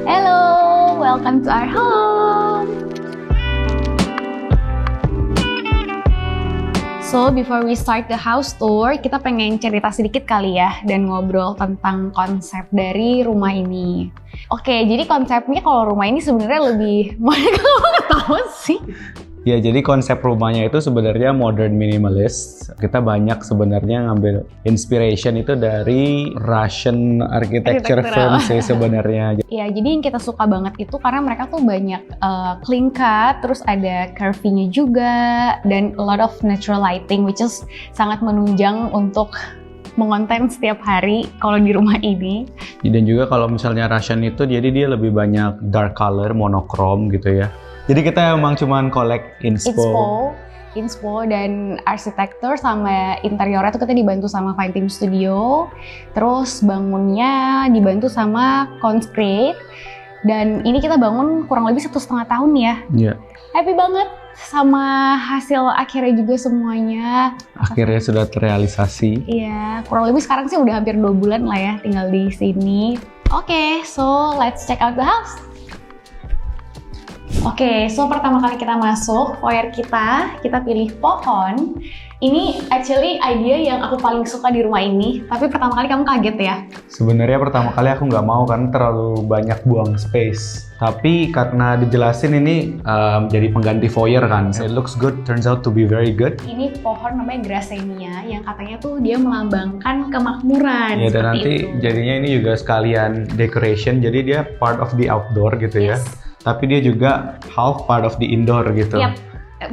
Hello, welcome to our home. So, before we start the house tour, kita pengen cerita sedikit kali ya dan ngobrol tentang konsep dari rumah ini. Oke, jadi konsepnya kalau rumah ini sebenarnya lebih... Kamu ketawa sih? Ya, jadi konsep rumahnya itu sebenarnya modern minimalist. Kita banyak sebenarnya ngambil inspiration itu dari Russian architecture firm sih sebenarnya. Ya, jadi yang kita suka banget itu karena mereka tuh banyak clean cut, terus ada curvy-nya juga, dan a lot of natural lighting, which is sangat menunjang untuk mengonten setiap hari kalau di rumah ini. Dan juga kalau misalnya Russian itu, jadi dia lebih banyak dark color, monochrome gitu ya. Jadi kita emang cuman collect inspo dan arsitektur sama interiornya tuh kita dibantu sama Fine Team Studio. Terus bangunnya dibantu sama Concrete. Dan ini kita bangun kurang lebih 1,5 tahun ya. Iya. Happy banget sama hasil akhirnya juga semuanya. Akhirnya sudah terrealisasi. Iya, kurang lebih sekarang sih udah hampir 2 bulan lah ya tinggal di sini. Oke, so let's check out the house. Oke, so pertama kali kita masuk foyer kita pilih pohon. Ini actually idea yang aku paling suka di rumah ini, tapi pertama kali kamu kaget ya? Sebenarnya pertama kali aku nggak mau kan terlalu banyak buang space. Tapi karena dijelasin ini jadi pengganti foyer kan, so it looks good, turns out to be very good. Ini pohon namanya Gracenia yang katanya tuh dia melambangkan kemakmuran. Ya, dan nanti itu. jadinya ini juga sekalian decoration, jadi dia part of the outdoor gitu ya. Tapi dia juga half part of the indoor gitu. Yep,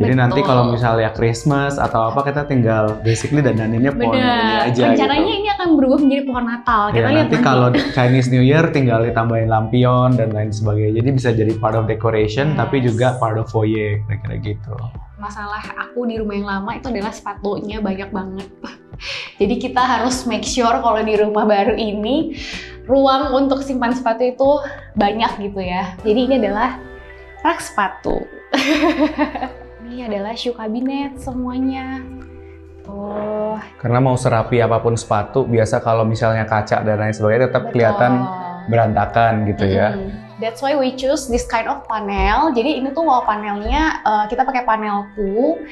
jadi betul. nanti kalau misalnya Christmas atau apa kita tinggal basically dandaninnya pohon ini aja. Rencananya gitu. Ini akan berubah menjadi pohon Natal. Kita lihat nanti kalau Chinese New Year tinggal ditambahin lampion dan lain sebagainya. Jadi bisa jadi part of decoration tapi juga part of foyer kira-kira gitu. Masalah aku di rumah yang lama itu adalah sepatunya banyak banget. Jadi kita harus make sure kalau di rumah baru ini ruang untuk simpan sepatu itu banyak gitu ya. Jadi ini adalah rak sepatu. Ini adalah shoe cabinet semuanya. Tuh. Karena mau serapi apapun sepatu, biasa kalau misalnya kaca dan lain sebagainya tetap kelihatan berantakan gitu ya. That's why we choose this kind of panel. Jadi ini tuh wall panelnya kita pakai panelku.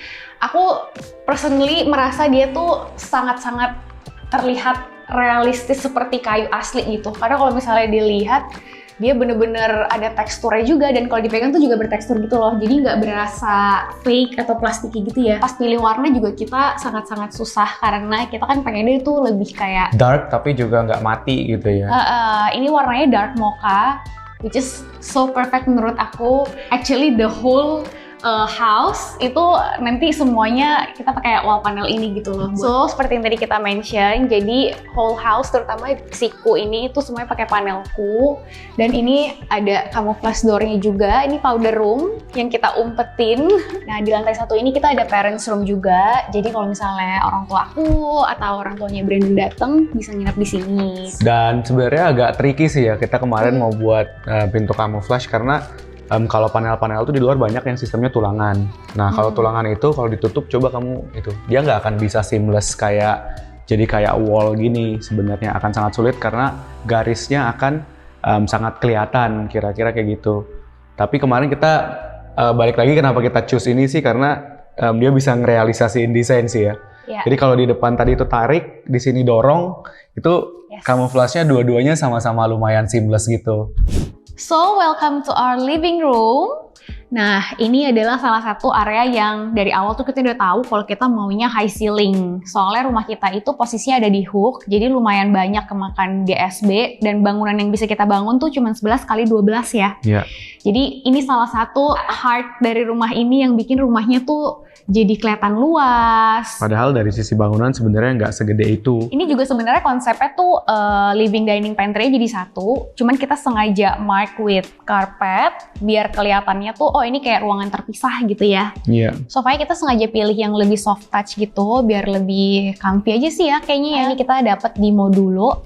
Aku personally merasa dia tuh sangat-sangat terlihat realistis seperti kayu asli gitu. Karena kalau misalnya dilihat dia bener-bener ada teksturnya juga dan kalau dipegang tuh juga bertekstur gitu loh. Jadi nggak berasa fake atau plastiki gitu ya. Pas pilih warna juga kita sangat-sangat susah karena kita kan pengennya itu lebih kayak dark tapi juga nggak mati gitu ya. Ini warnanya dark mocha, which is so perfect menurut aku. Actually the whole house itu nanti semuanya kita pakai wall panel ini gitu loh. So seperti yang tadi kita mention, jadi whole house terutama siku ini itu semuanya pakai panelku. Dan ini ada camouflage door-nya juga. Ini powder room yang kita umpetin. Nah di lantai 1 ini kita ada parents room juga. Jadi kalau misalnya orang tua aku atau orang tuanya Brandon datang bisa nginep di sini. Dan sebenarnya agak tricky sih ya, kita kemarin mau buat pintu camouflage karena kalau panel-panel tuh di luar banyak yang sistemnya tulangan. Nah kalau tulangan itu kalau ditutup coba kamu itu dia nggak akan bisa seamless jadi kayak wall gini. Sebenarnya akan sangat sulit karena garisnya akan sangat kelihatan kira-kira kayak gitu. Tapi kemarin kita balik lagi kenapa kita choose ini sih karena dia bisa ngerealisasiin desain sih ya. Yeah. Jadi kalau di depan tadi itu tarik, di sini dorong, itu camouflage-nya dua-duanya sama-sama lumayan seamless gitu. So, welcome to our living room. Nah, ini adalah salah satu area yang dari awal tuh kita udah tahu kalau kita maunya high ceiling. Soalnya rumah kita itu posisinya ada di hook, jadi lumayan banyak kemakan GSB dan bangunan yang bisa kita bangun tuh cuma 11 kali 12 ya. Yeah. Jadi ini salah satu heart dari rumah ini yang bikin rumahnya tuh jadi kelihatan luas. Padahal dari sisi bangunan sebenarnya nggak segede itu. Ini juga sebenarnya konsepnya tuh living dining pantry jadi satu. Cuman kita sengaja mark with carpet biar kelihatannya tuh oh ini kayak ruangan terpisah gitu ya. Iya. Yeah. Sofanya kita sengaja pilih yang lebih soft touch gitu biar lebih comfy aja sih ya kayaknya ya. Ini kita dapat di modulo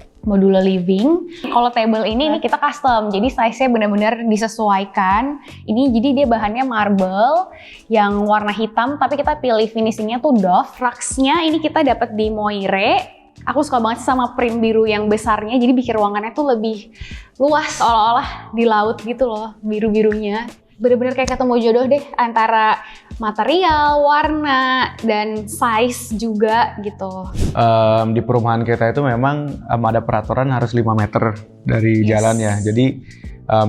living. Kalau table ini kita custom, jadi size-nya benar-benar disesuaikan. Ini jadi dia bahannya marble yang warna hitam, tapi kita pilih finishingnya tuh doff. Rugs-nya ini kita dapat di Moire. Aku suka banget sama print biru yang besarnya, jadi bikin ruangannya tuh lebih luas, seolah-olah di laut gitu loh, biru-birunya. Bener-bener kayak ketemu jodoh deh antara material, warna, dan size juga gitu. Di perumahan kita itu memang ada peraturan harus 5 meter dari jalan ya. Jadi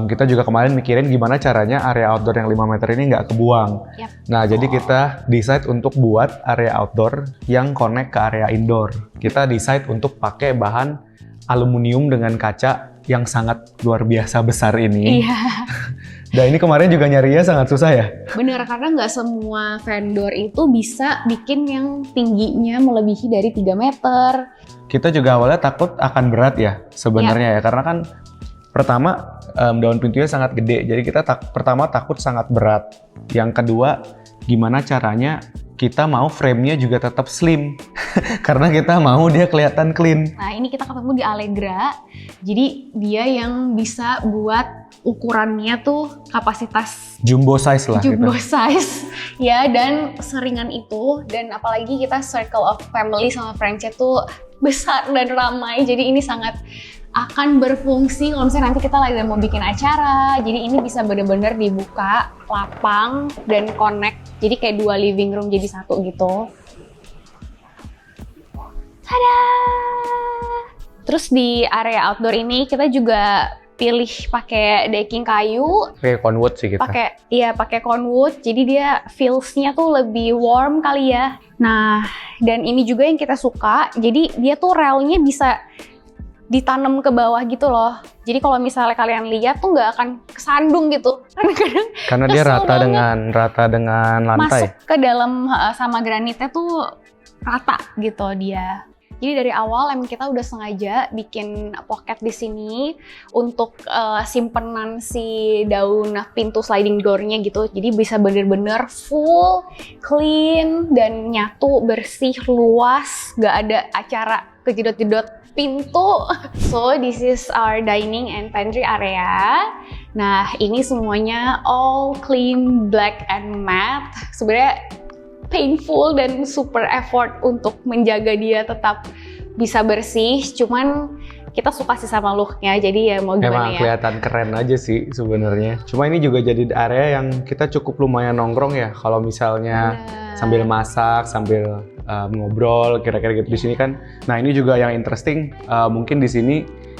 kita juga kemarin mikirin gimana caranya area outdoor yang 5 meter ini nggak kebuang. Yap. Nah, jadi kita decide untuk buat area outdoor yang connect ke area indoor. Kita decide untuk pakai bahan aluminium dengan kaca yang sangat luar biasa besar ini. Iya. Dan ini kemarin juga nyarinya sangat susah ya? Bener, karena nggak semua vendor itu bisa bikin yang tingginya melebihi dari 3 meter. Kita juga awalnya takut akan berat ya sebenarnya ya, karena kan pertama daun pintunya sangat gede, jadi kita pertama takut sangat berat. Yang kedua, gimana caranya kita mau frame-nya juga tetap slim, karena kita mau dia kelihatan clean. Nah, ini kita ketemu di Allegra, jadi dia yang bisa buat ukurannya tuh kapasitas Jumbo size lah. jumbo gitu. size ya, dan seringan itu, dan apalagi kita circle of family sama friends-nya tuh besar dan ramai, jadi ini sangat akan berfungsi kalau misalnya nanti kita lagi mau bikin acara. Jadi ini bisa bener-bener dibuka, lapang, dan connect. Jadi kayak 2 living room jadi satu gitu. Tada! Terus di area outdoor ini kita juga pilih pakai decking kayu. Kayak conwood sih kita. Pakai conwood. Jadi dia feels-nya tuh lebih warm kali ya. Nah, dan ini juga yang kita suka. Jadi dia tuh railnya bisa ditanam ke bawah gitu loh. Jadi kalau misalnya kalian lihat tuh nggak akan kesandung gitu. Kadang-kadang Karena dia rata dengan lantai. masuk ke dalam sama granitnya tuh rata gitu dia. Jadi dari awal emang kita udah sengaja bikin pocket di sini untuk simpenan si daun pintu sliding door-nya gitu. Jadi bisa bener-bener full, clean, dan nyatu, bersih, luas, nggak ada acara kejedot-jedot pintu. So this is our dining and pantry area. Nah, ini semuanya all clean, black and matte. Sebenarnya painful dan super effort untuk menjaga dia tetap bisa bersih. Cuman kita suka sih sama look-nya, jadi ya mau gimana. Emang kelihatan keren aja sih sebenarnya. Cuma ini juga jadi area yang kita cukup lumayan nongkrong ya. Kalau misalnya sambil masak, sambil ngobrol, kira-kira gitu di sini kan. Nah, ini juga yang interesting. Mungkin di sini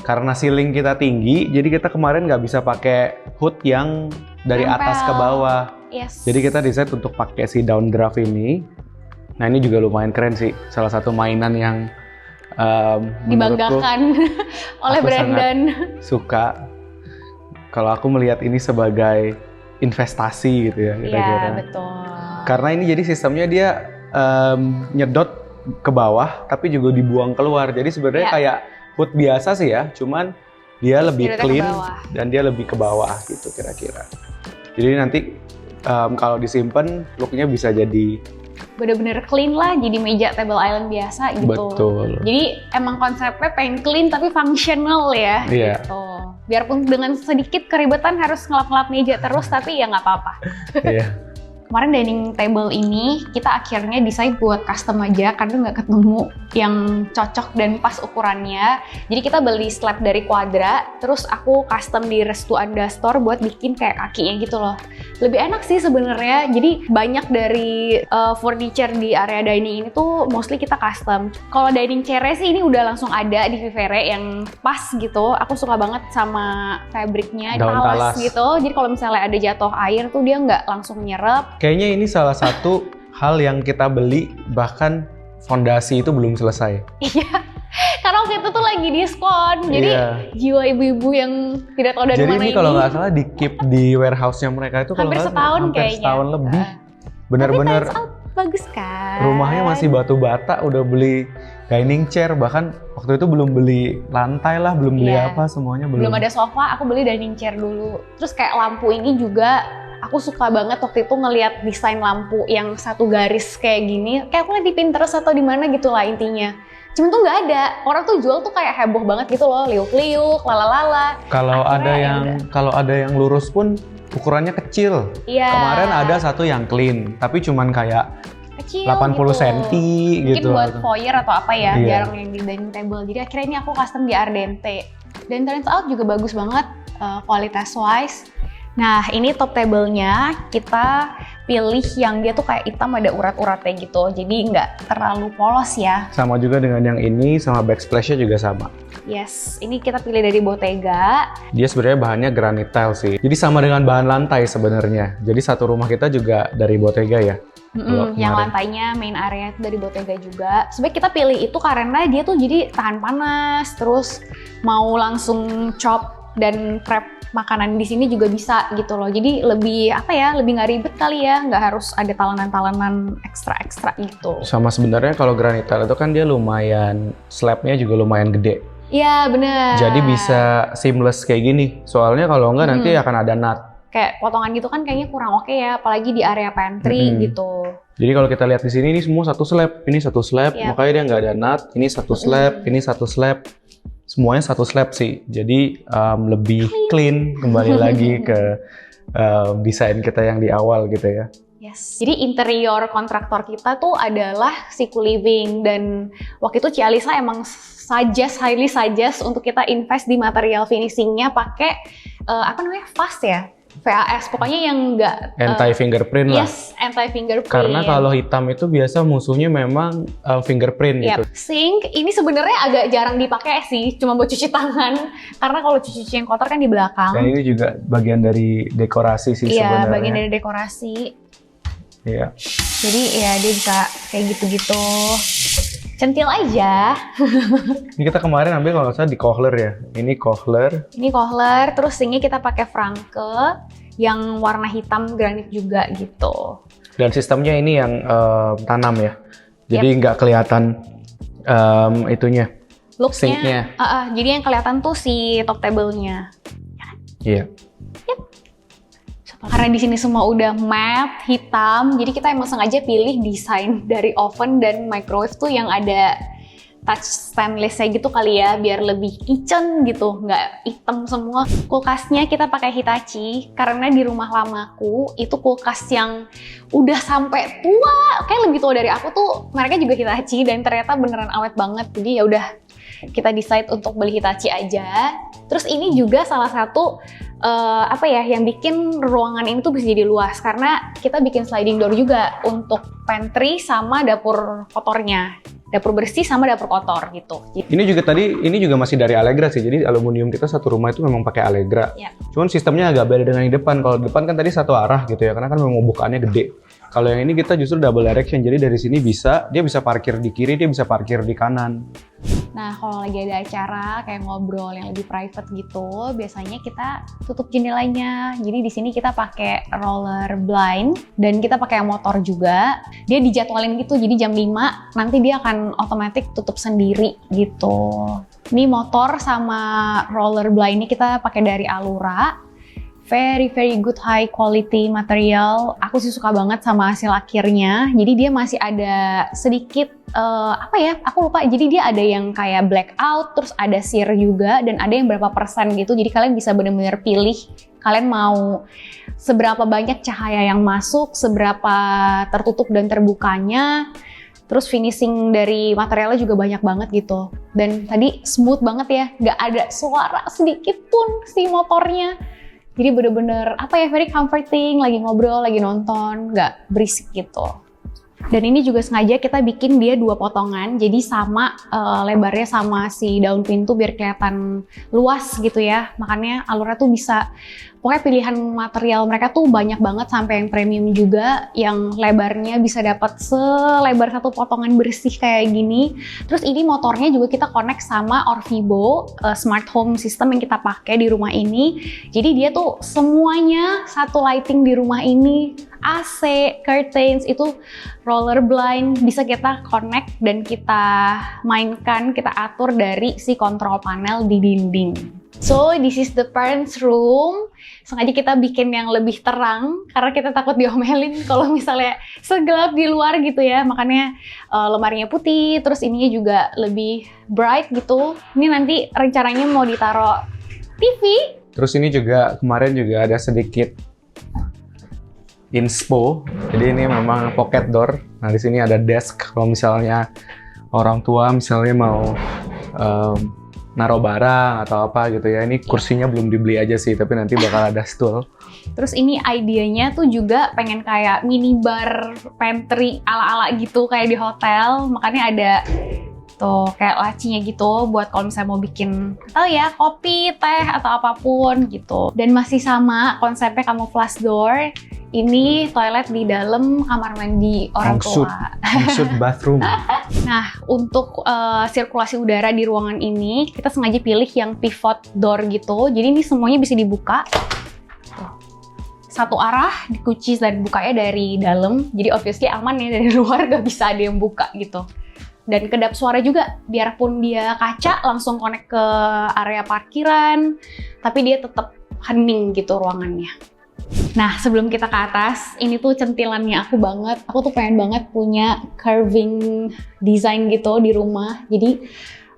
karena ceiling kita tinggi, jadi kita kemarin nggak bisa pakai hood yang dari atas ke bawah. Yes. Jadi kita decide untuk pakai si downdraft ini. Nah, ini juga lumayan keren sih. Salah satu mainan yang dibanggakan oleh aku Brandon. Suka. Kalau aku melihat ini sebagai investasi gitu ya kira-kira. Iya, betul. Karena ini jadi sistemnya dia nyedot ke bawah tapi juga dibuang keluar. Jadi sebenarnya kayak hood biasa sih ya, cuman dia lebih clean dan dia lebih ke bawah gitu kira-kira. Jadi nanti kalau disimpan looknya bisa jadi bener-bener clean lah, jadi meja table island biasa gitu. Betul. Jadi emang konsepnya pengen clean tapi functional ya. Iya. Gitu. Biarpun dengan sedikit keribetan harus ngelap-ngelap meja terus, tapi ya nggak apa-apa. Iya. Kemarin dining table ini kita akhirnya decide buat custom aja karena nggak ketemu yang cocok dan pas ukurannya. Jadi kita beli slab dari Quadra, terus aku custom di Restu Anda Store buat bikin kayak kakinya gitu loh. Lebih enak sih sebenarnya. Jadi banyak dari furniture di area dining ini tuh mostly kita custom. Kalau dining chair-nya sih ini udah langsung ada di Vivere yang pas gitu. Aku suka banget sama fabriknya, talas gitu. Jadi kalau misalnya ada jatuh air tuh dia nggak langsung nyerap. Kayaknya ini salah satu hal yang kita beli, bahkan fondasi itu belum selesai. Iya, karena waktu itu tuh lagi diskon, jadi jiwa ibu-ibu yang tidak tahu dari jadi mana ini. Jadi kalau nggak salah di keep di warehouse-nya mereka itu kalau hampir setahun kayaknya. Setahun lebih. Bener-bener bagus kan? Rumahnya masih batu bata, udah beli dining chair, bahkan waktu itu belum beli lantai lah, belum beli apa, semuanya belum. Belum ada sofa, aku beli dining chair dulu. Terus kayak lampu ini juga aku suka banget waktu itu ngelihat desain lampu yang satu garis kayak gini. Kayak aku lihat di Pinterest atau di mana gitu lah intinya. Cuma tuh nggak ada. Orang tuh jual tuh kayak heboh banget gitu loh, liuk-liuk, lalalala. Kalau ada yang lurus pun ukurannya kecil. Iya. Kemarin ada satu yang clean, tapi cuman kayak kecil 80 gitu. cm Mungkin gitu. buat foyer atau apa ya, Iya. jarang yang di dining table. Jadi akhirnya ini aku custom di Ardente. Dan turns out juga bagus banget kualitas wise. Nah ini top table-nya kita pilih yang dia tuh kayak hitam ada urat-uratnya gitu. Jadi nggak terlalu polos ya. Sama juga dengan yang ini, sama backsplash-nya juga sama. Yes, ini kita pilih dari Bottega. Dia sebenarnya bahannya granite tile sih. Jadi sama dengan bahan lantai sebenarnya. Jadi satu rumah kita juga dari Bottega ya. Yang lantainya main area itu dari Bottega juga. Sebenarnya kita pilih itu karena dia tuh jadi tahan panas, terus mau langsung chop dan prep makanan di sini juga bisa gitu loh. Jadi lebih apa ya, lebih nggak ribet kali ya, nggak harus ada talenan-talenan ekstra gitu. Sama sebenarnya kalau granite tile itu kan dia lumayan, slabnya juga lumayan gede. Iya bener. Jadi bisa seamless kayak gini. Soalnya kalau enggak nanti akan ada nut. Kayak potongan gitu kan kayaknya kurang oke ya, apalagi di area pantry gitu. Jadi kalau kita lihat di sini ini semua satu slab, ini satu slab, makanya dia nggak ada nut. Ini satu slab, ini satu slab. Semuanya satu slab sih. Jadi lebih clean kembali lagi ke desain kita yang di awal gitu ya. Yes. Jadi interior kontraktor kita tuh adalah Siku Living dan waktu itu Cialisa emang highly suggest untuk kita invest di material finishingnya pakai VAS ya, VAS. Pokoknya yang nggak anti fingerprint lah. Yes, anti fingerprint. Karena kalau hitam itu biasa musuhnya memang fingerprint gitu. Sink ini sebenarnya agak jarang dipakai sih, cuma buat cuci tangan. Karena kalau cuci yang kotor kan di belakang. Dan ini juga bagian dari dekorasi sih sebenarnya. Iya, bagian dari dekorasi. Iya. Jadi ya dia bisa kayak gitu-gitu. Centil aja. Ini kita kemarin ambil kalau nggak salah di Kohler ya. Ini Kohler. Ini Kohler, terus sinknya kita pakai Franke yang warna hitam granit juga gitu. Dan sistemnya ini yang tanam ya. Jadi nggak kelihatan itunya. Look-nya. Jadi yang kelihatan tuh si top table-nya. Iya. Karena di sini semua udah matte, hitam, jadi kita emang sengaja pilih desain dari oven dan microwave tuh yang ada touch stainless-nya gitu kali ya, biar lebih kitchen gitu, nggak hitam semua. Kulkasnya kita pakai Hitachi, karena di rumah lamaku itu kulkas yang udah sampai tua, kayak lebih tua dari aku tuh, mereka juga Hitachi dan ternyata beneran awet banget, jadi ya udah kita decide untuk beli Hitachi aja. Terus ini juga salah satu yang bikin ruangan ini tuh bisa jadi luas karena kita bikin sliding door juga untuk pantry sama dapur kotornya, dapur bersih sama dapur kotor gitu. Ini juga masih dari Allegra sih. Jadi aluminium kita satu rumah itu memang pakai Allegra. Ya. Cuman sistemnya agak beda dengan yang depan. Kalau depan kan tadi satu arah gitu ya, karena kan memang bukaannya gede. Kalau yang ini kita justru double direction. Jadi dari sini dia bisa parkir di kiri, dia bisa parkir di kanan. Nah, kalau lagi ada acara kayak ngobrol yang lebih private gitu, biasanya kita tutup jendelanya. Jadi di sini kita pakai roller blind dan kita pakai motor juga. Dia dijadwalin gitu, jadi jam 5 nanti dia akan otomatis tutup sendiri gitu. Ini motor sama roller blindnya kita pakai dari Alura. Very good high quality material. Aku sih suka banget sama hasil akhirnya. Jadi dia masih ada sedikit aku lupa. Jadi dia ada yang kayak blackout, terus ada sear juga, dan ada yang berapa persen gitu. Jadi kalian bisa benar-benar pilih kalian mau seberapa banyak cahaya yang masuk, seberapa tertutup dan terbukanya. Terus finishing dari materialnya juga banyak banget gitu. Dan tadi smooth banget ya, nggak ada suara sedikit pun si motornya. Jadi bener-bener very comforting, lagi ngobrol, lagi nonton, nggak berisik gitu. Dan ini juga sengaja kita bikin dia 2 potongan, jadi sama lebarnya sama si daun pintu biar kelihatan luas gitu ya. Makanya Alura tuh bisa, pokoknya pilihan material mereka tuh banyak banget sampai yang premium juga, yang lebarnya bisa dapat selebar satu potongan bersih kayak gini. Terus ini motornya juga kita connect sama Orvibo smart home system yang kita pakai di rumah ini. Jadi dia tuh semuanya satu lighting di rumah ini, AC, curtains, itu roller blind bisa kita connect dan kita mainkan, kita atur dari si control panel di dinding. So this is the parents room. Sengaja kita bikin yang lebih terang karena kita takut diomelin kalau misalnya segelap di luar gitu ya. Makanya lemarinya putih, terus ininya juga lebih bright gitu. Ini nanti rencananya mau ditaruh TV. Terus ini juga kemarin juga ada sedikit inspo. Jadi ini memang pocket door. Nah di sini ada desk. Kalau misalnya orang tua misalnya mau naruh barang atau apa gitu ya. Ini kursinya belum dibeli aja sih, tapi nanti bakal ada stool. Terus ini idenya tuh juga pengen kayak minibar pantry ala-ala gitu kayak di hotel. Makanya ada tuh kayak lacinya gitu buat kalau misalnya mau bikin tahu ya kopi, teh atau apapun gitu. Dan masih sama konsepnya camouflage door. Ini toilet di dalam kamar mandi orang tua. Maksud bathroom. Nah, untuk sirkulasi udara di ruangan ini kita sengaja pilih yang pivot door gitu. Jadi ini semuanya bisa dibuka. Tuh. Satu arah dikunci dan bukanya dari dalam. Jadi obviously aman ya, dari luar gak bisa ada yang buka gitu. Dan kedap suara juga, biarpun dia kaca langsung connect ke area parkiran, tapi dia tetap hening gitu ruangannya. Nah, sebelum kita ke atas, ini tuh centilannya aku banget. Aku tuh pengen banget punya carving design gitu di rumah. Jadi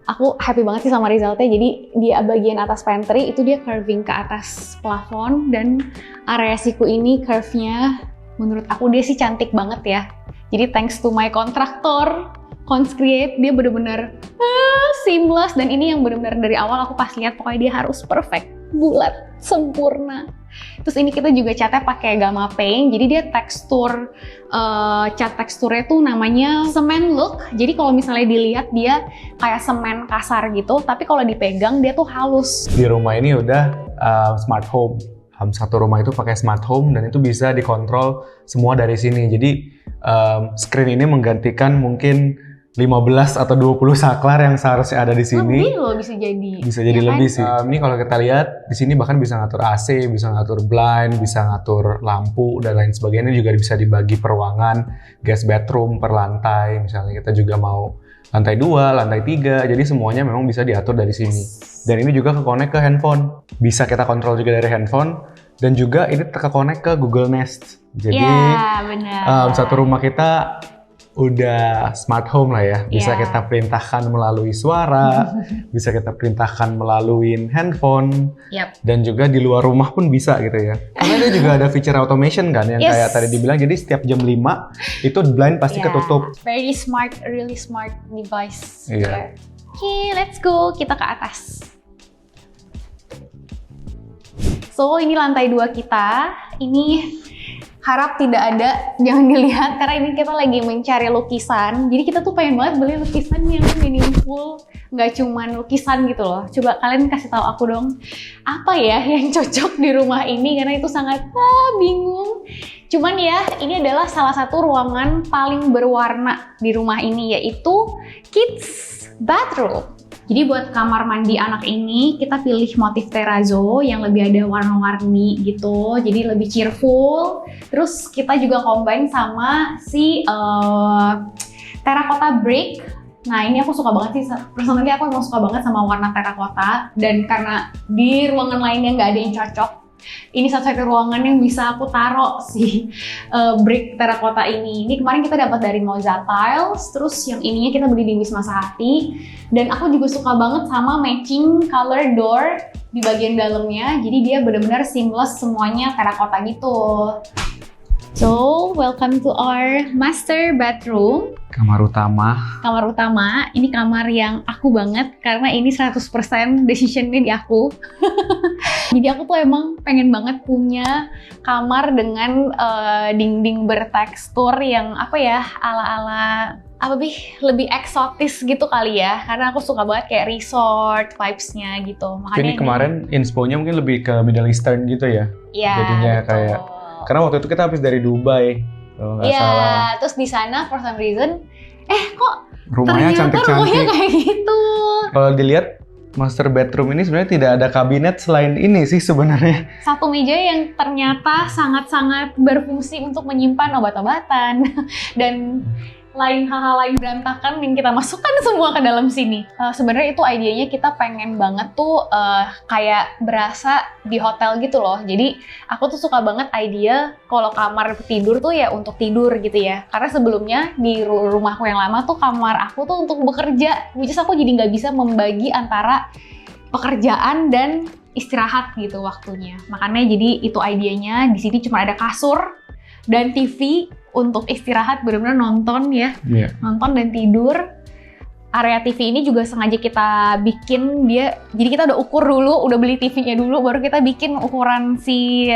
aku happy banget sih sama resultnya. Jadi di bagian atas pantry itu dia carving ke atas plafon, dan area siku ini curve-nya menurut aku dia sih cantik banget ya. Jadi thanks to my kontraktor Conscreate, dia bener-bener seamless, dan ini yang bener-bener dari awal aku pas lihat pokoknya dia harus perfect, bulat, sempurna. Terus ini kita juga catnya pakai Gamma Paint, jadi dia tekstur cat teksturnya tuh namanya semen look. Jadi kalau misalnya dilihat dia kayak semen kasar gitu, tapi kalau dipegang dia tuh halus. Di rumah ini udah smart home. Satu rumah itu pakai smart home dan itu bisa dikontrol semua dari sini. Jadi screen ini menggantikan mungkin 15 atau 20 saklar yang seharusnya ada di sini. Lebih loh bisa jadi. Bisa jadi ya lebih kan? sih. Ini kalau kita lihat di sini bahkan bisa ngatur AC, bisa ngatur blind, bisa ngatur lampu dan lain sebagainya. Ini juga bisa dibagi per ruangan, guest bedroom per lantai. Misalnya kita juga mau lantai 2, lantai 3. Jadi semuanya memang bisa diatur dari sini. Dan ini juga ke-connect ke handphone. Bisa kita kontrol juga dari handphone. Dan juga ini ke-connect ke Google Nest. Jadi benar. satu rumah kita udah smart home lah ya. Bisa kita perintahkan melalui suara, bisa kita perintahkan melalui handphone, dan juga di luar rumah pun bisa gitu ya. Karena dia juga ada feature automation kan yang kayak tadi dibilang, jadi setiap jam 5 itu blind pasti ketutup. Very smart, really smart device. Iya. Oke, let's go, kita ke atas. So, ini lantai 2 kita. Ini harap tidak ada, jangan dilihat karena ini kita lagi mencari lukisan. Jadi kita tuh pengen banget beli lukisan yang meaningful, nggak cuman lukisan gitu loh. Coba kalian kasih tahu aku dong, apa ya yang cocok di rumah ini, karena itu sangat bingung. Cuman ya, ini adalah salah satu ruangan paling berwarna di rumah ini, yaitu kids bathroom. Jadi buat kamar mandi anak ini kita pilih motif terrazzo yang lebih ada warna-warni gitu, jadi lebih cheerful. Terus kita juga combine sama si terracotta brick. Nah ini aku suka banget sih, personally aku emang suka banget sama warna terracotta. Dan karena di ruangan lainnya nggak ada yang cocok, ini satu-satu ruangan yang bisa aku taruh si brick terracotta ini. Ini kemarin kita dapat dari Moza Tiles, terus yang ininya kita beli di Wisma Sehati. Dan aku juga suka banget sama matching color door di bagian dalamnya. Jadi dia benar-benar seamless, semuanya terracotta gitu. So, welcome to our master bathroom. Kamar utama. Kamar utama, ini kamar yang aku banget karena ini 100% decision-nya di aku. Jadi aku tuh emang pengen banget punya kamar dengan dinding bertekstur yang apa ya, ala-ala lebih eksotis gitu kali ya, karena aku suka banget kayak resort vibes-nya gitu. Makanya ini kemarin inspo-nya mungkin lebih ke Middle Eastern gitu ya. Iya, jadinya betul. Kayak karena waktu itu kita habis dari Dubai kalau nggak salah. Iya, terus di sana for some reason kok rumahnya cantik-cantik. Rumahnya kayak gitu. Kalau dilihat master bedroom ini sebenarnya tidak ada kabinet selain ini sih sebenarnya. Satu meja yang ternyata sangat-sangat berfungsi untuk menyimpan obat-obatan dan hal-hal lain berantakan yang kita masukkan semua ke dalam sini. Sebenarnya itu idenya kita pengen banget tuh kayak berasa di hotel gitu loh. Jadi aku tuh suka banget idea kalau kamar tidur tuh ya untuk tidur gitu ya. Karena sebelumnya di rumahku yang lama tuh kamar aku tuh untuk bekerja. Which is aku jadi nggak bisa membagi antara pekerjaan dan istirahat gitu waktunya. Makanya jadi itu idenya. Di sini cuma ada kasur, Dan TV untuk istirahat, benar-benar nonton ya. Iya. Nonton dan tidur. Area TV ini juga sengaja kita bikin dia, jadi kita udah ukur dulu, udah beli TV-nya dulu, baru kita bikin ukuran si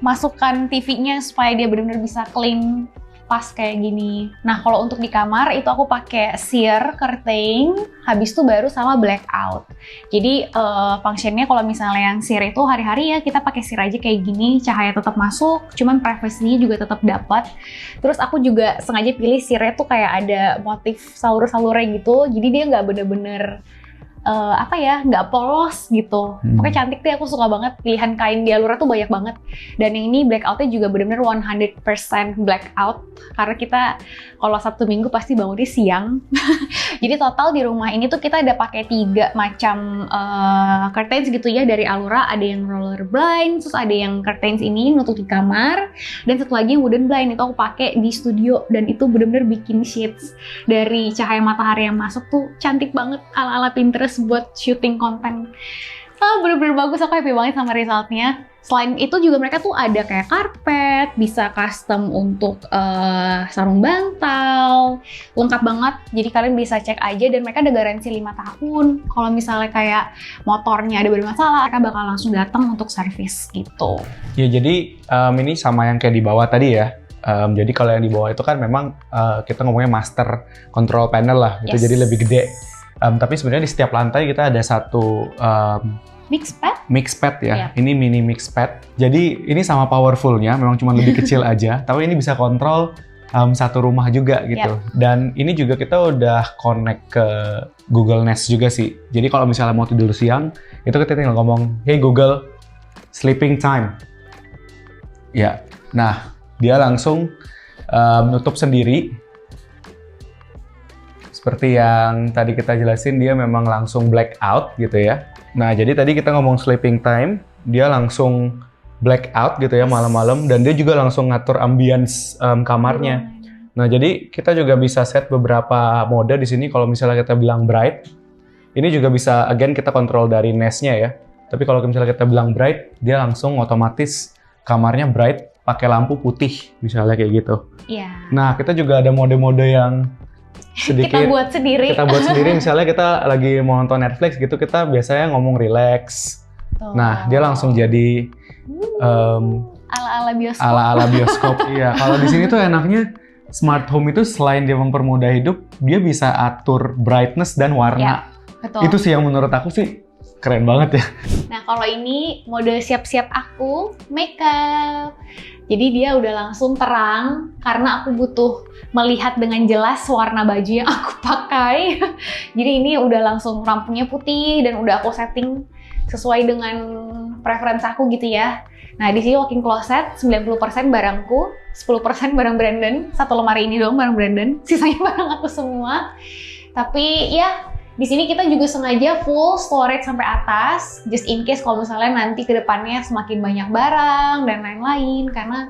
masukan TV-nya supaya dia benar-benar bisa clean pas kayak gini. Nah kalau untuk di kamar itu aku pakai sheer curtain, habis itu baru sama blackout. Jadi functionnya kalau misalnya yang sheer itu hari-hari ya kita pakai sheer aja kayak gini, cahaya tetap masuk, cuman privacy-nya juga tetap dapat. Terus aku juga sengaja pilih sheer-nya tuh kayak ada motif salur-salurnya gitu, jadi dia nggak bener-bener nggak polos gitu. Pokoknya cantik deh, aku suka banget. Pilihan kain di Alura tuh banyak banget. Dan yang ini blackout-nya juga benar-benar 100% blackout. Karena kita kalau Sabtu Minggu pasti bangunnya siang. Jadi total di rumah ini tuh kita ada pakai 3 macam curtains gitu ya dari Alura. Ada yang roller blind, terus ada yang curtains ini nutup di kamar. Dan satu lagi yang wooden blind, itu aku pakai di studio. Dan itu benar-benar bikin shades dari cahaya matahari yang masuk tuh cantik banget, ala-ala Pinterest buat syuting konten. Bener-bener bagus, aku happy banget sama resultnya. Selain itu juga mereka tuh ada kayak karpet, bisa custom untuk sarung bantal, lengkap banget. Jadi kalian bisa cek aja, dan mereka ada garansi 5 tahun. Kalau misalnya kayak motornya ada bermasalah, mereka bakal langsung datang untuk servis gitu. Ya jadi ini sama yang kayak di bawah tadi ya. Jadi kalau yang di bawah itu kan memang kita ngomongnya master control panel lah, gitu. Yes. Jadi lebih gede. Tapi sebenarnya di setiap lantai kita ada satu mixpad ya. Yeah. Ini mini mixpad. Jadi ini sama powerfulnya, memang cuma lebih kecil aja. Tapi ini bisa kontrol satu rumah juga gitu. Yeah. Dan ini juga kita udah connect ke Google Nest juga sih. Jadi kalau misalnya mau tidur siang, itu kita tinggal ngomong, "Hey Google, sleeping time." Ya, nah dia langsung nutup sendiri. Seperti yang tadi kita jelasin, dia memang langsung blackout gitu ya. Nah, jadi tadi kita ngomong sleeping time, dia langsung blackout gitu ya malam-malam, dan dia juga langsung ngatur ambience kamarnya. Nah, jadi kita juga bisa set beberapa mode di sini. Kalau misalnya kita bilang bright, ini juga bisa again kita kontrol dari Nest-nya ya. Tapi kalau misalnya kita bilang bright, dia langsung otomatis kamarnya bright pakai lampu putih misalnya kayak gitu. Iya. Nah, kita juga ada mode-mode yang sedikit kita buat sendiri. Misalnya kita lagi mau nonton Netflix gitu, kita biasanya ngomong relax. Tuh. Nah, dia langsung jadi ala-ala bioskop. Ala-ala bioskop. Iya, kalau di sini tuh enaknya smart home itu selain dia mempermudah hidup, dia bisa atur brightness dan warna. Ya, betul. Itu sih yang menurut aku sih keren banget ya. Nah, kalau ini mode siap-siap aku makeup. Jadi dia udah langsung terang karena aku butuh melihat dengan jelas warna baju yang aku pakai. Jadi ini udah langsung lampunya putih dan udah aku setting sesuai dengan preferensi aku gitu ya. Nah, di sini walk-in closet 90% barangku, 10% barang Brandon. Satu lemari ini doang barang Brandon, sisanya barang aku semua. Tapi ya di sini kita juga sengaja full storage sampai atas, just in case kalau misalnya nanti ke depannya semakin banyak barang dan lain-lain, karena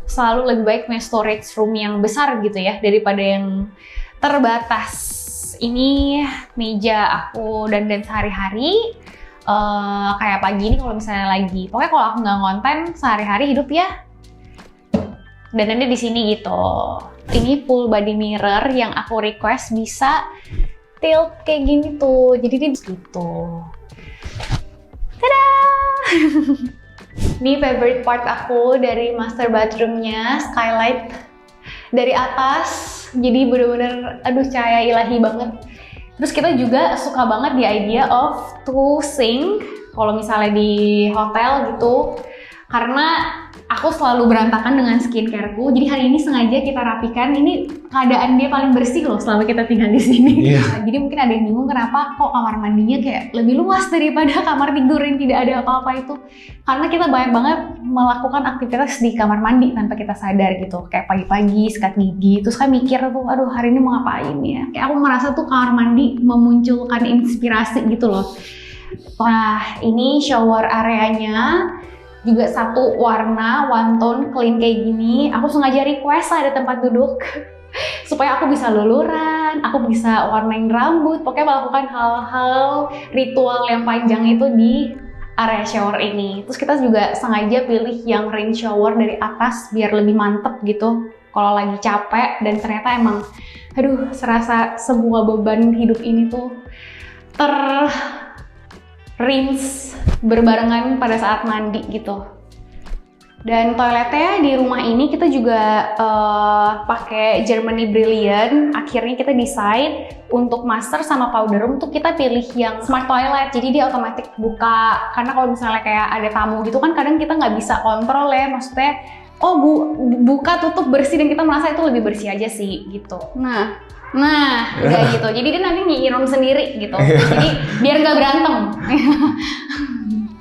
selalu lebih baik punya storage room yang besar gitu ya, daripada yang terbatas. Ini meja aku dandan sehari-hari, kayak pagi ini kalau misalnya lagi, pokoknya kalau aku nggak ngonten sehari-hari hidup ya, dandannya di sini gitu. Ini full body mirror yang aku request bisa tilt kayak gini tuh, jadi dia gitu. Tada! Ini favorite part aku dari master bathroomnya, skylight dari atas, jadi bener-bener aduh cahaya ilahi banget. Terus kita juga suka banget di idea of two sink kalau misalnya di hotel gitu, karena aku selalu berantakan dengan skincareku. Jadi hari ini sengaja kita rapikan. Ini keadaan dia paling bersih loh selama kita tinggal di sini. Yeah. Jadi mungkin ada yang bingung kenapa kok kamar mandinya kayak lebih luas daripada kamar tidur yang tidak ada apa-apa itu. Karena kita banyak banget melakukan aktivitas di kamar mandi tanpa kita sadar gitu. Kayak pagi-pagi sikat gigi, terus kan mikir tuh, aduh hari ini mau ngapain ya. Kayak aku merasa tuh kamar mandi memunculkan inspirasi gitu loh. Nah, ini shower areanya juga satu warna, one tone, clean kayak gini. Aku sengaja request ada tempat duduk supaya aku bisa luluran, aku bisa warnain rambut, pokoknya melakukan hal-hal ritual yang panjang itu di area shower ini. Terus kita juga sengaja pilih yang rain shower dari atas biar lebih mantep gitu kalau lagi capek, dan ternyata emang aduh serasa semua beban hidup ini tuh rinse berbarengan pada saat mandi gitu. Dan toiletnya di rumah ini kita juga pakai Germany Brilliant. Akhirnya kita decide untuk master sama powder room tuh kita pilih yang smart toilet. Jadi dia otomatis buka. Karena kalau misalnya kayak ada tamu gitu kan kadang kita nggak bisa kontrol ya. Maksudnya buka tutup bersih dan kita merasa itu lebih bersih aja sih gitu. Nah kayak gitu. Jadi dia nanti nyiram sendiri gitu. Jadi biar nggak berantem.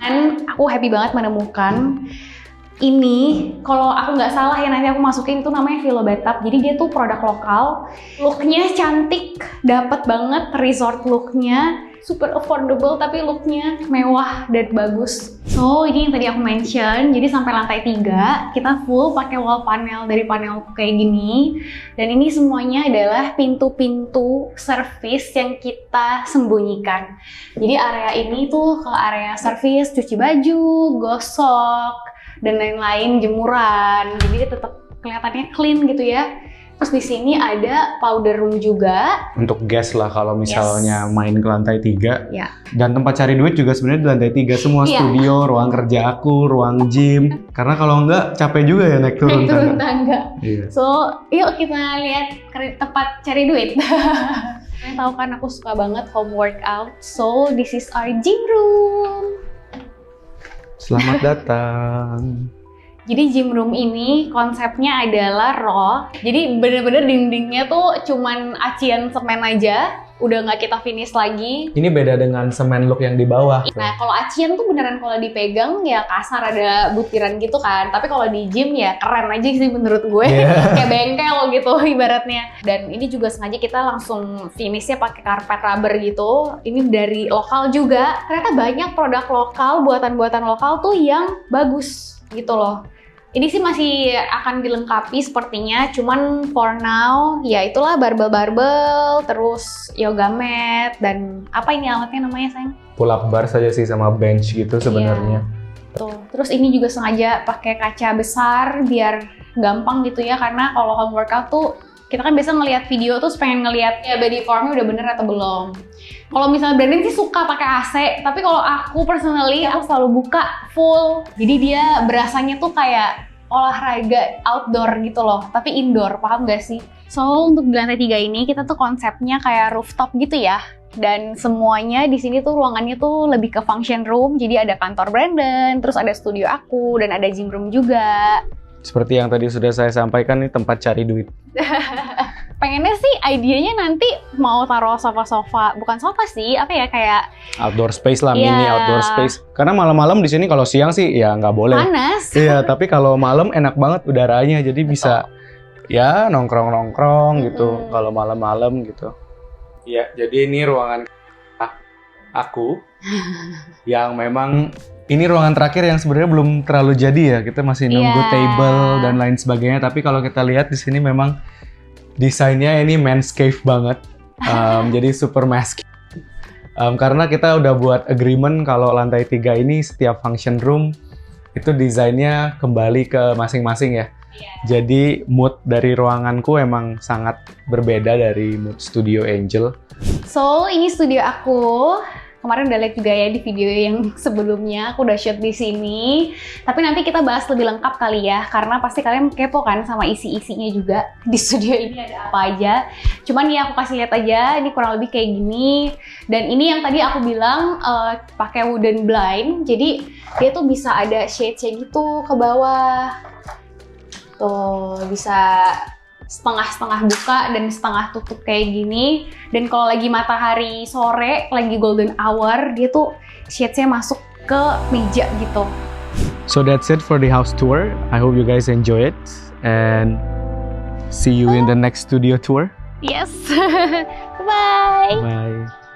Dan aku happy banget menemukan ini, kalau aku nggak salah ya nanti aku masukin, itu namanya Philo Bathtub. Jadi dia tuh produk lokal, looknya cantik, dapet banget resort looknya, super affordable tapi looknya mewah dan bagus. So ini yang tadi aku mention, jadi sampai lantai 3 kita full pakai wall panel dari panel kayak gini, dan ini semuanya adalah pintu-pintu service yang kita sembunyikan. Jadi area ini tuh ke area service, cuci baju, gosok, dan lain-lain, jemuran. Jadi dia tetap kelihatannya clean gitu ya. Terus di sini ada powder room juga. Untuk guest lah kalau misalnya main ke lantai 3. Ya. Dan tempat cari duit juga sebenarnya di lantai 3 semua, studio, ruang kerja aku, ruang gym. Karena kalau enggak capek juga ya naik turun tangga. Iya. So, yuk kita lihat tempat cari duit. Kalian tahu kan aku suka banget home workout. So, this is our gym room. Selamat datang. Jadi gym room ini konsepnya adalah raw. Jadi bener-bener dindingnya tuh cuman acian semen aja, udah nggak kita finish lagi. Ini beda dengan semen look yang di bawah. Nah kalau acian tuh beneran kalau dipegang ya kasar, ada butiran gitu kan. Tapi kalau di gym ya keren aja sih menurut gue. Kayak bengkel gitu ibaratnya. Dan ini juga sengaja kita langsung finishnya pakai karpet rubber gitu. Ini dari lokal juga. Ternyata banyak produk lokal, buatan-buatan lokal tuh yang bagus gitu loh. Ini sih masih akan dilengkapi sepertinya, cuman for now ya itulah barbel, terus yoga mat, dan apa ini alatnya namanya sayang? Pull up bar saja sih sama bench gitu sebenarnya. Tuh. Terus ini juga sengaja pakai kaca besar biar gampang gitu ya, karena kalau home workout tuh kita kan biasa ngelihat video tuh pengen ngelihat ya body formnya udah bener atau belum. Kalau misalnya Brandon sih suka pakai AC, tapi kalau aku personally aku selalu buka full. Jadi dia berasanya tuh kayak olahraga outdoor gitu loh, tapi indoor, paham gak sih? So untuk di lantai 3 ini kita tuh konsepnya kayak rooftop gitu ya. Dan semuanya di sini tuh ruangannya tuh lebih ke function room. Jadi ada kantor Brandon, terus ada studio aku, dan ada gym room juga. Seperti yang tadi sudah saya sampaikan, nih tempat cari duit. Pengennya sih idenya nanti mau taruh sofa-sofa, bukan sofa sih, apa ya, kayak outdoor space lah, mini outdoor space. Karena malam-malam di sini kalau siang sih ya nggak boleh. Panas. Iya, tapi kalau malam enak banget udaranya, jadi bisa ya nongkrong-nongkrong gitu kalau malam-malam gitu. Iya, jadi ini ruangan aku yang memang ini ruangan terakhir yang sebenarnya belum terlalu jadi ya. Kita masih nunggu table dan lain sebagainya. Tapi kalau kita lihat di sini memang desainnya ini men's cave banget. Jadi super masculine. Karena kita udah buat agreement kalau lantai 3 ini setiap function room itu desainnya kembali ke masing-masing ya. Jadi mood dari ruanganku emang sangat berbeda dari mood Studio Angel. So ini studio aku. Kemarin udah lihat juga ya di video yang sebelumnya, aku udah shoot di sini. Tapi nanti kita bahas lebih lengkap kali ya, karena pasti kalian kepo kan sama isi-isinya juga di studio ini ada apa aja. Cuman ya aku kasih lihat aja, ini kurang lebih kayak gini. Dan ini yang tadi aku bilang pakai wooden blind, jadi dia tuh bisa ada shade-shade gitu ke bawah. Tuh bisa setengah-setengah buka dan setengah tutup kayak gini. Dan kalau lagi matahari sore, lagi golden hour, dia tuh shades-nya masuk ke meja gitu. So that's it for the house tour. I hope you guys enjoy it and see you in the next studio tour. Yes. Bye. Bye.